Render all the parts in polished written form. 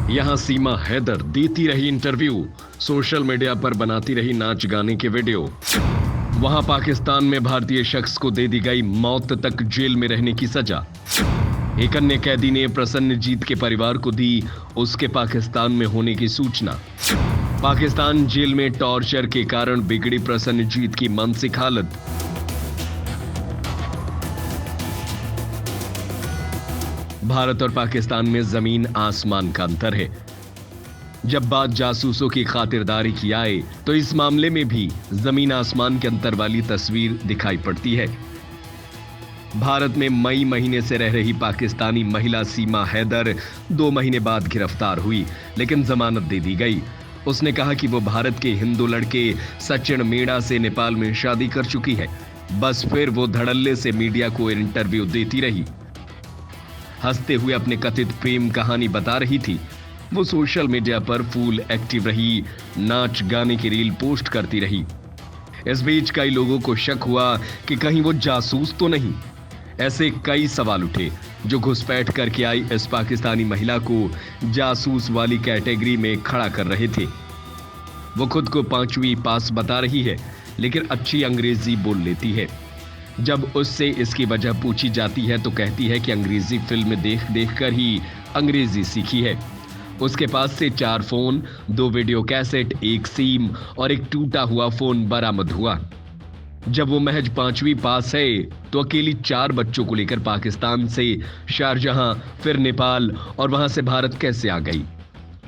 यहाँ सीमा हैदर देती रही इंटरव्यू, सोशल मीडिया पर बनाती रही नाच गाने के वीडियो। वहां पाकिस्तान में भारतीय शख्स को दे दी गई मौत तक जेल में रहने की सजा। एक अन्य कैदी ने प्रसन्नजीत के परिवार को दी उसके पाकिस्तान में होने की सूचना। पाकिस्तान जेल में टॉर्चर के कारण बिगड़ी प्रसन्नजीत की मानसिक हालत। भारत और पाकिस्तान में जमीन आसमान का अंतर है। जब बात जासूसों की खातिरदारी की आए तो इस मामले में भी जमीन आसमान के अंतर वाली तस्वीर दिखाई पड़ती है। भारत में मई महीने से रह रही पाकिस्तानी महिला सीमा हैदर 2 महीने बाद गिरफ्तार हुई, लेकिन जमानत दे दी गई। उसने कहा कि वो भारत के हिंदू लड़के सचिन मीणा से नेपाल में शादी कर चुकी है। बस फिर वो धड़ल्ले से मीडिया को इंटरव्यू देती रही, हंसते हुए अपने कथित प्रेम कहानी बता रही थी। वो सोशल मीडिया पर फुल एक्टिव रही, नाच गाने की रील पोस्ट करती रही। इस बीच कई लोगों को शक हुआ कि कहीं वो जासूस तो नहीं। ऐसे कई सवाल उठे जो घुसपैठ करके आई इस पाकिस्तानी महिला को जासूस वाली कैटेगरी में खड़ा कर रहे थे। वो खुद को 5वीं पास बता रही है, लेकिन अच्छी अंग्रेजी बोल लेती है। जब उससे इसकी वजह पूछी जाती है तो कहती है कि अंग्रेजी फिल्म देख देख कर ही अंग्रेजी सीखी है। उसके पास से 4 फोन, 2 वीडियो कैसेट, 1 सिम और एक टूटा हुआ फोन बरामद हुआ। जब वो महज 5वीं पास है तो अकेली 4 बच्चों को लेकर पाकिस्तान से शारजहां, फिर नेपाल और वहां से भारत कैसे आ गई?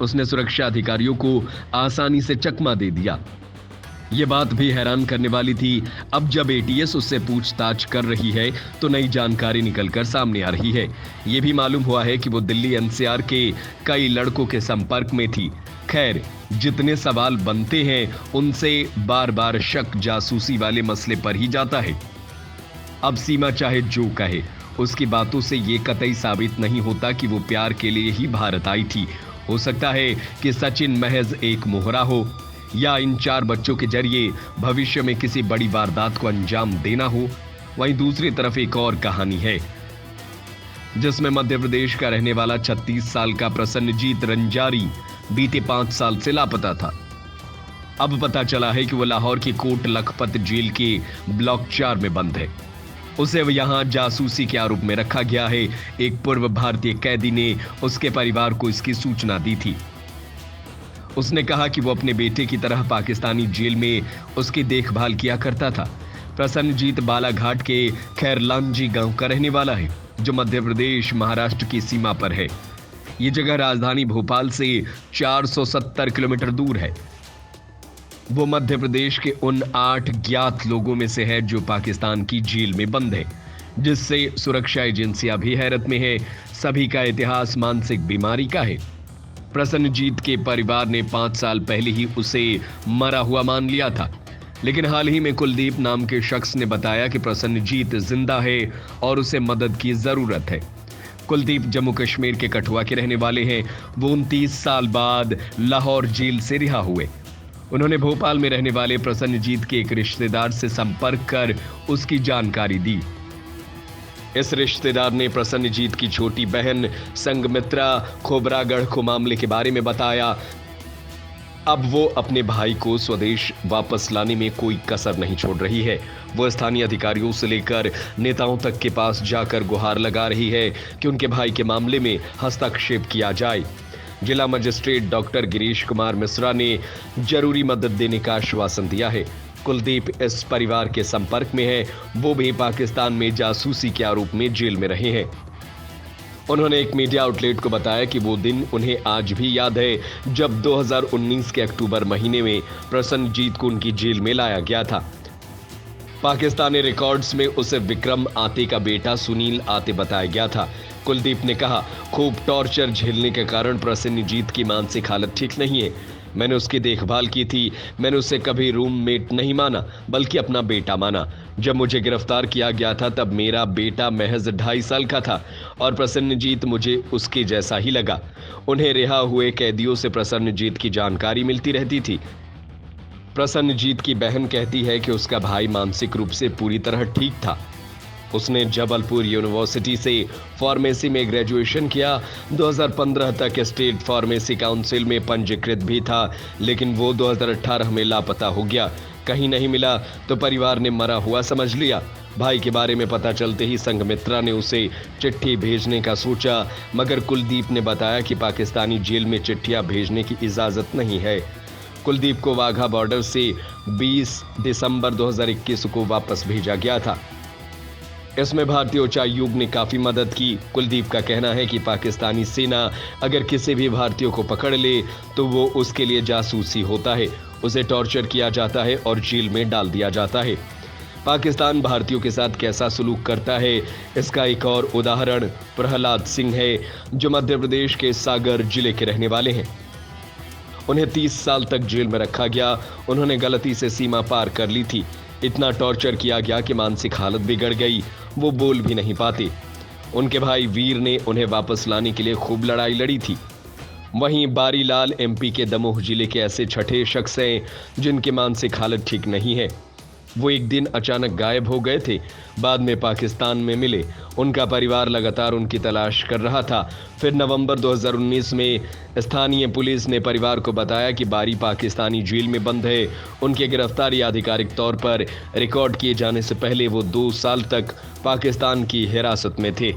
उसने सुरक्षा अधिकारियों को आसानी से चकमा दे दिया। ये बात भी हैरान करने वाली थी। अब जब एटीएस उससे पूछताछ कर रही है तो नई जानकारी निकलकर सामने आ रही है। ये भी मालूम हुआ है कि वो दिल्ली एनसीआर के कई लड़कों के संपर्क में थी। खैर, जितने सवाल बनते हैं उनसे बार बार शक जासूसी वाले मसले पर ही जाता है। अब सीमा चाहे जो कहे, उसकी बातों से ये कतई साबित नहीं होता कि वो प्यार के लिए ही भारत आई थी। हो सकता है कि सचिन महज एक मोहरा हो, या इन 4 बच्चों के जरिए भविष्य में किसी बड़ी वारदात को अंजाम देना हो। वहीं दूसरी तरफ एक और कहानी है जिसमें मध्य प्रदेश का रहने वाला 36 साल का प्रसन्नजीत रंजारी बीते 5 साल से लापता था। अब पता चला है कि वह लाहौर की कोट लखपत जेल के ब्लॉक 4 में बंद है। उसे यहां जासूसी के आरोप में रखा गया है। एक पूर्व भारतीय कैदी ने उसके परिवार को इसकी सूचना दी थी। उसने कहा कि वो अपने बेटे की तरह पाकिस्तानी जेल में उसकी देखभाल किया करता था। प्रसन्नजीत बालाघाट के खैरलांजी गांव का रहने वाला है, जो मध्य प्रदेश महाराष्ट्र की सीमा पर है। ये जगह राजधानी भोपाल से 470 किलोमीटर दूर है। वो मध्य प्रदेश के उन 8 ज्ञात लोगों में से है जो पाकिस्तान की जेल में बंद है, जिससे सुरक्षा एजेंसियां भी हैरत में है। सभी का इतिहास मानसिक बीमारी का है। प्रसन्नजीत के परिवार ने 5 साल पहले ही उसे मरा हुआ मान लिया था, लेकिन हाल ही में कुलदीप नाम के शख्स ने बताया कि प्रसन्नजीत जिंदा है और उसे मदद की जरूरत है। कुलदीप जम्मू कश्मीर के कठुआ के रहने वाले हैं। वो 29 साल बाद लाहौर जेल से रिहा हुए। उन्होंने भोपाल में रहने वाले प्रसन्नजीत के एक रिश्तेदार से संपर्क कर उसकी जानकारी दी। इस रिश्तेदार ने प्रसन्नजीत की छोटी बहन संगमित्रा खोबरागढ़ को मामले के बारे में बताया। अब वो अपने भाई को स्वदेश वापस लाने में कोई कसर नहीं छोड़ रही है। वो स्थानीय अधिकारियों से लेकर नेताओं तक के पास जाकर गुहार लगा रही है कि उनके भाई के मामले में हस्तक्षेप किया जाए। जिला मजिस्ट्रेट डॉक्टर गिरीश कुमार मिश्रा ने जरूरी मदद देने का आश्वासन दिया है। कुलदीप इस परिवार के संपर्क में है। वो भी पाकिस्तान में जासूसी के आरोप में जेल में रहे हैं। उन्होंने एक मीडिया आउटलेट को बताया कि वो दिन उन्हें आज भी याद है जब 2019 के अक्टूबर महीने में प्रसन्नजीत को उनकी जेल में लाया गया था। पाकिस्तानी रिकॉर्ड्स में उसे विक्रम आते का बेटा सुनील आते बताया गया था। कुलदीप ने कहा, खूब टॉर्चर झेलने के कारण प्रसन्नजीत की मानसिक हालत ठीक नहीं है। मैंने उसकी देखभाल की थी। मैंने उसे कभी रूममेट नहीं माना, बल्कि अपना बेटा माना। जब मुझे गिरफ्तार किया गया था तब मेरा बेटा महज 2.5 साल का था और प्रसन्नजीत मुझे उसके जैसा ही लगा। उन्हें रिहा हुए कैदियों से प्रसन्नजीत की जानकारी मिलती रहती थी। प्रसन्नजीत की बहन कहती है कि उसका भाई मानसिक रूप से पूरी तरह ठीक था। उसने जबलपुर यूनिवर्सिटी से फार्मेसी में ग्रेजुएशन किया। 2015 तक स्टेट फार्मेसी काउंसिल में पंजीकृत भी था, लेकिन वो 2018 में लापता हो गया। कहीं नहीं मिला तो परिवार ने मरा हुआ समझ लिया। भाई के बारे में पता चलते ही संघमित्रा ने उसे चिट्ठी भेजने का सोचा, मगर कुलदीप ने बताया कि पाकिस्तानी जेल में चिट्ठियां भेजने की इजाजत नहीं है। कुलदीप को वाघा बॉर्डर से 20 दिसंबर 2021 को वापस भेजा गया था। इसमें भारतीय उच्चायोग ने काफी मदद की। कुलदीप का कहना है कि पाकिस्तानी सेना अगर किसी भी भारतीय को पकड़ ले तो वो उसके लिए जासूसी होता है, उसे टॉर्चर किया जाता है और जेल में डाल दिया जाता है। पाकिस्तान भारतीयों के साथ कैसा सलूक करता है, इसका एक और उदाहरण प्रहलाद सिंह है, जो मध्य प्रदेश के सागर जिले के रहने वाले हैं। उन्हें 30 साल तक जेल में रखा गया। उन्होंने गलती से सीमा पार कर ली थी। इतना टॉर्चर किया गया कि मानसिक हालत बिगड़ गई, वो बोल भी नहीं पाते। उनके भाई वीर ने उन्हें वापस लाने के लिए खूब लड़ाई लड़ी थी। वहीं बारीलाल एमपी के दमोह जिले के ऐसे छठे शख्स हैं जिनकी मानसिक हालत ठीक नहीं है। वो एक दिन अचानक गायब हो गए थे, बाद में पाकिस्तान में मिले। उनका परिवार लगातार उनकी तलाश कर रहा था। फिर नवंबर 2019 में स्थानीय पुलिस ने परिवार को बताया कि बारी पाकिस्तानी जेल में बंद है। उनकी गिरफ्तारी आधिकारिक तौर पर रिकॉर्ड किए जाने से पहले वो 2 साल तक पाकिस्तान की हिरासत में थे।